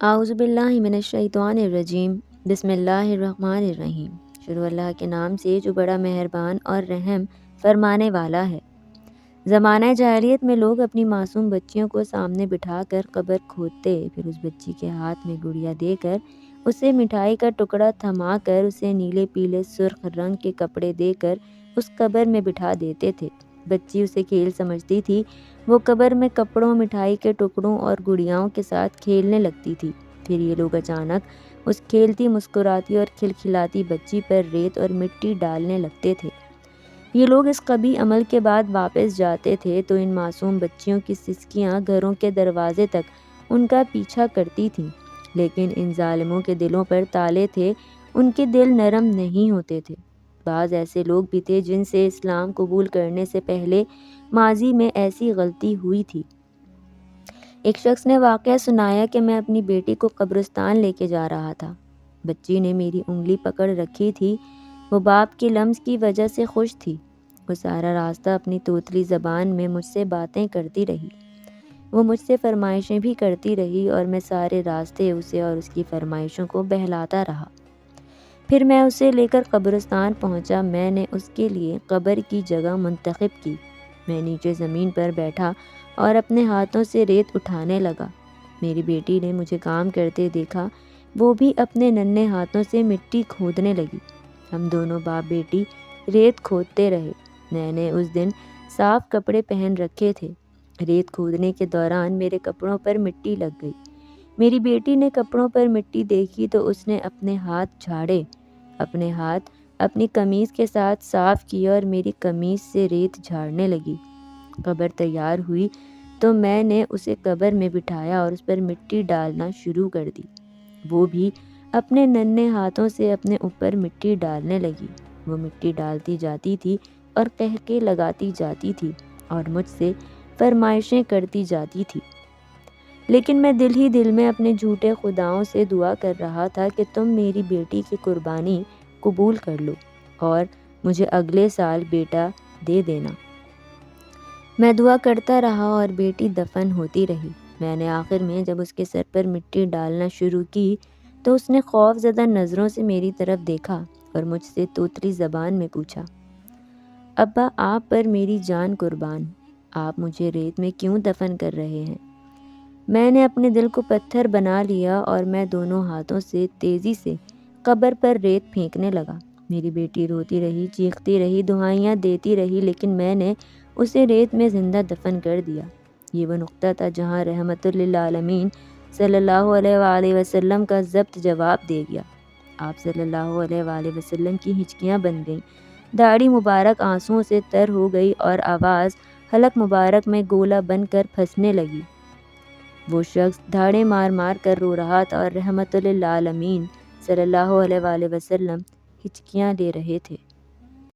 اعوذ باللہ من الشیطان الرجیم، بسم اللہ الرحمن الرحیم۔ شروع اللہ کے نام سے جو بڑا مہربان اور رحم فرمانے والا ہے۔ زمانہ جاہلیت میں لوگ اپنی معصوم بچیوں کو سامنے بٹھا کر قبر کھودتے، پھر اس بچی کے ہاتھ میں گڑیا دے کر، اسے مٹھائی کا ٹکڑا تھما کر، اسے نیلے پیلے سرخ رنگ کے کپڑے دے کر اس قبر میں بٹھا دیتے تھے۔ بچی اسے کھیل سمجھتی تھی، وہ قبر میں کپڑوں، مٹھائی کے ٹکڑوں اور گڑیاؤں کے ساتھ کھیلنے لگتی تھی۔ پھر یہ لوگ اچانک اس کھیلتی، مسکراتی اور کھلکھلاتی بچی پر ریت اور مٹی ڈالنے لگتے تھے۔ یہ لوگ اس قبیح عمل کے بعد واپس جاتے تھے تو ان معصوم بچیوں کی سسکیاں گھروں کے دروازے تک ان کا پیچھا کرتی تھیں، لیکن ان ظالموں کے دلوں پر تالے تھے، ان کے دل نرم نہیں ہوتے تھے۔ بعض ایسے لوگ بھی تھے جن سے اسلام قبول کرنے سے پہلے ماضی میں ایسی غلطی ہوئی تھی۔ ایک شخص نے واقعہ سنایا کہ میں اپنی بیٹی کو قبرستان لے کے جا رہا تھا۔ بچی نے میری انگلی پکڑ رکھی تھی، وہ باپ کے لمس کی وجہ سے خوش تھی۔ وہ سارا راستہ اپنی توتلی زبان میں مجھ سے باتیں کرتی رہی، وہ مجھ سے فرمائشیں بھی کرتی رہی اور میں سارے راستے اسے اور اس کی فرمائشوں کو بہلاتا رہا۔ پھر میں اسے لے کر قبرستان پہنچا۔ میں نے اس کے لیے قبر کی جگہ منتخب کی۔ میں نیچے زمین پر بیٹھا اور اپنے ہاتھوں سے ریت اٹھانے لگا۔ میری بیٹی نے مجھے کام کرتے دیکھا، وہ بھی اپنے ننھے ہاتھوں سے مٹی کھودنے لگی۔ ہم دونوں باپ بیٹی ریت کھودتے رہے۔ میں نے اس دن صاف کپڑے پہن رکھے تھے۔ ریت کھودنے کے دوران میرے کپڑوں پر مٹی لگ گئی۔ میری بیٹی نے کپڑوں پر مٹی دیکھی تو اس نے اپنے ہاتھ جھاڑے، اپنے ہاتھ اپنی قمیض کے ساتھ صاف کیے اور میری قمیض سے ریت جھاڑنے لگی۔ قبر تیار ہوئی تو میں نے اسے قبر میں بٹھایا اور اس پر مٹی ڈالنا شروع کر دی۔ وہ بھی اپنے ننھے ہاتھوں سے اپنے اوپر مٹی ڈالنے لگی۔ وہ مٹی ڈالتی جاتی تھی اور قہقہے لگاتی جاتی تھی اور مجھ سے فرمائشیں کرتی جاتی تھی، لیکن میں دل ہی دل میں اپنے جھوٹے خداؤں سے دعا کر رہا تھا کہ تم میری بیٹی کی قربانی قبول کر لو اور مجھے اگلے سال بیٹا دے دینا۔ میں دعا کرتا رہا اور بیٹی دفن ہوتی رہی۔ میں نے آخر میں جب اس کے سر پر مٹی ڈالنا شروع کی تو اس نے خوف زدہ نظروں سے میری طرف دیکھا اور مجھ سے توتلی زبان میں پوچھا، ابا آپ پر میری جان قربان، آپ مجھے ریت میں کیوں دفن کر رہے ہیں؟ میں نے اپنے دل کو پتھر بنا لیا اور میں دونوں ہاتھوں سے تیزی سے قبر پر ریت پھینکنے لگا۔ میری بیٹی روتی رہی، چیختی رہی، دعائیاں دیتی رہی، لیکن میں نے اسے ریت میں زندہ دفن کر دیا۔ یہ وہ نقطہ تھا جہاں رحمت للعالمین صلی اللہ علیہ وآلہ وسلم کا ضبط جواب دے گیا۔ آپ صلی اللہ علیہ وآلہ وسلم کی ہچکیاں بن گئیں، داڑھی مبارک آنسوؤں سے تر ہو گئی اور آواز حلق مبارک میں گولا بن کر پھنسنے لگی۔ وہ شخص دھاڑے مار مار کر رو رہا تھا اور رحمت للعالمین صلی اللہ علیہ وآلہ وسلم ہچکیاں لے رہے تھے۔